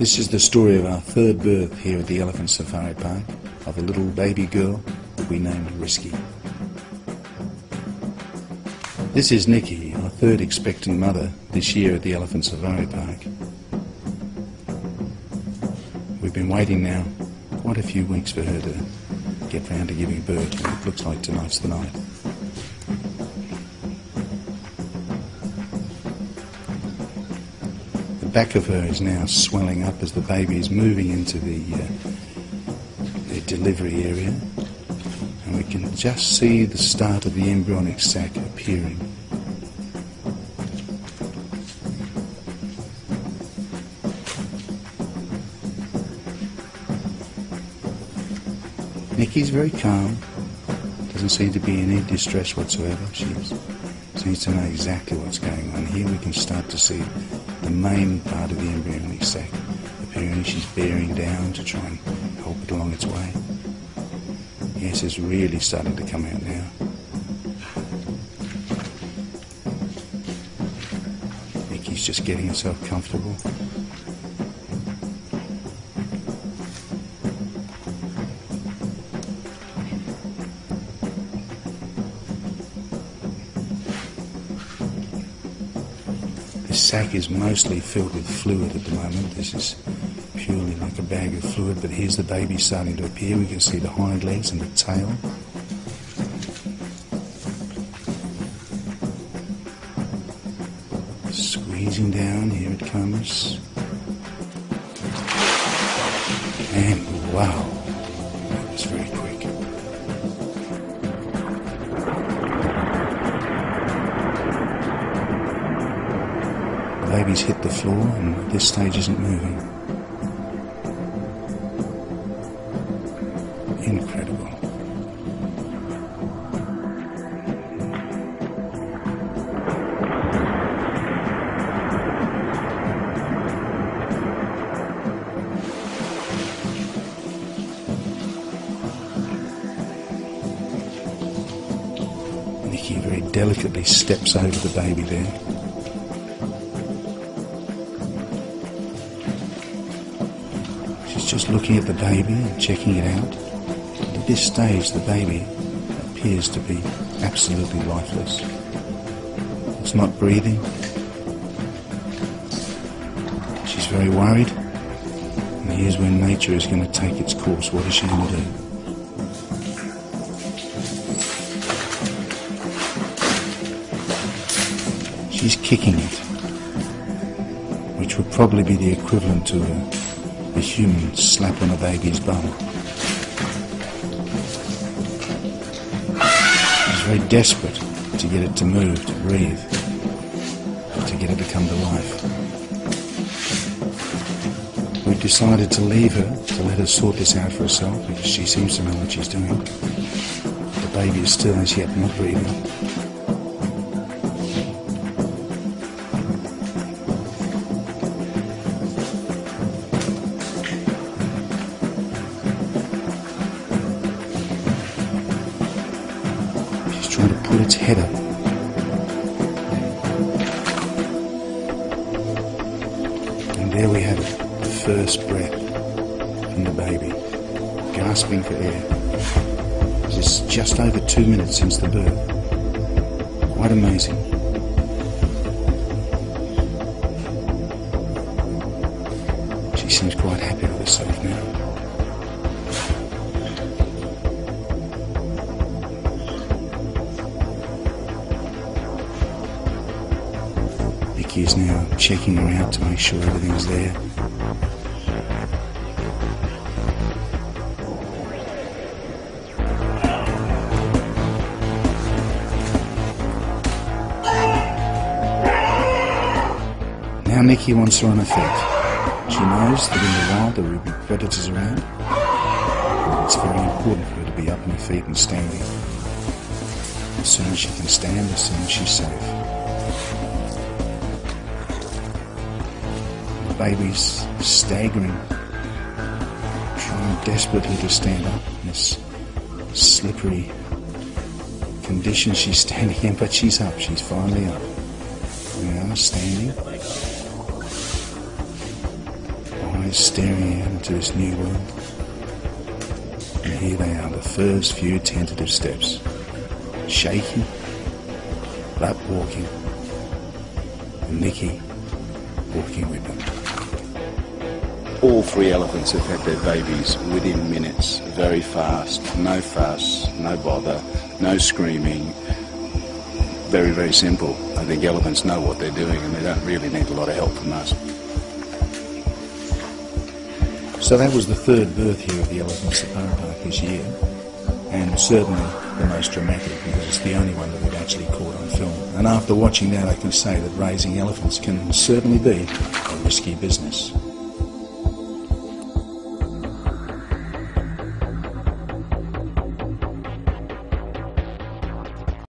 This is the story of our third birth here at the Elephant Safari Park of a little baby girl that we named Risky. This is Nikki, our third expectant mother this year at the Elephant Safari Park. We've been waiting now quite a few weeks for her to get round to giving birth, and it looks like tonight's the night. The back of her is now swelling up as the baby is moving into the delivery area, and we can just see the start of the embryonic sac appearing. Nikki's very calm, doesn't seem to be in any distress whatsoever. She seems to know exactly what's going on. Here we can start to see the main part of the embryonic sac appearing. She's bearing down to try and help it along its way. Yes, it's really starting to come out now. Nikki's just getting herself comfortable. The sac is mostly filled with fluid at the moment. This is purely like a bag of fluid, but here's the baby starting to appear. We can see the hind legs and the tail. Squeezing down, here it comes. And wow, that was very quick. The baby's hit the floor and at this stage isn't moving. Incredible. Nikki very delicately steps over the baby there. Just looking at the baby and checking it out. And at this stage the baby appears to be absolutely lifeless. It's not breathing. She's very worried. And here's when nature is going to take its course. What is she going to do? She's kicking it, which would probably be the equivalent to a human slap on a baby's bum. She's very desperate to get it to move, to breathe, to get it to come to life. We've decided to leave her, to let her sort this out for herself, because she seems to know what she's doing. The baby is still as yet not breathing. Trying to pull its head up. And there we have it, the first breath from the baby, gasping for air. It's just over 2 minutes since the birth. Quite amazing. She seems quite happy with herself now. Nikki is now checking her out to make sure everything's there. Now Nikki wants her on her feet. She knows that in the wild there will be predators around. It's very important for her to be up on her feet and standing. As soon as she can stand, as soon as she's safe. Baby's staggering, trying desperately to stand up in this slippery condition she's standing in, but she's up, she's finally up. We are standing. is staring out into this new world. And here they are, the first few tentative steps. Shaky, but walking. And Nikki walking with them. All three elephants have had their babies within minutes, very fast, no fuss, no bother, no screaming. Very, very simple. I think elephants know what they're doing and they don't really need a lot of help from us. So that was the third birth here of the elephant safari park this year, and certainly the most dramatic because it's the only one that we've actually caught on film. And after watching that I can say that raising elephants can certainly be a risky business.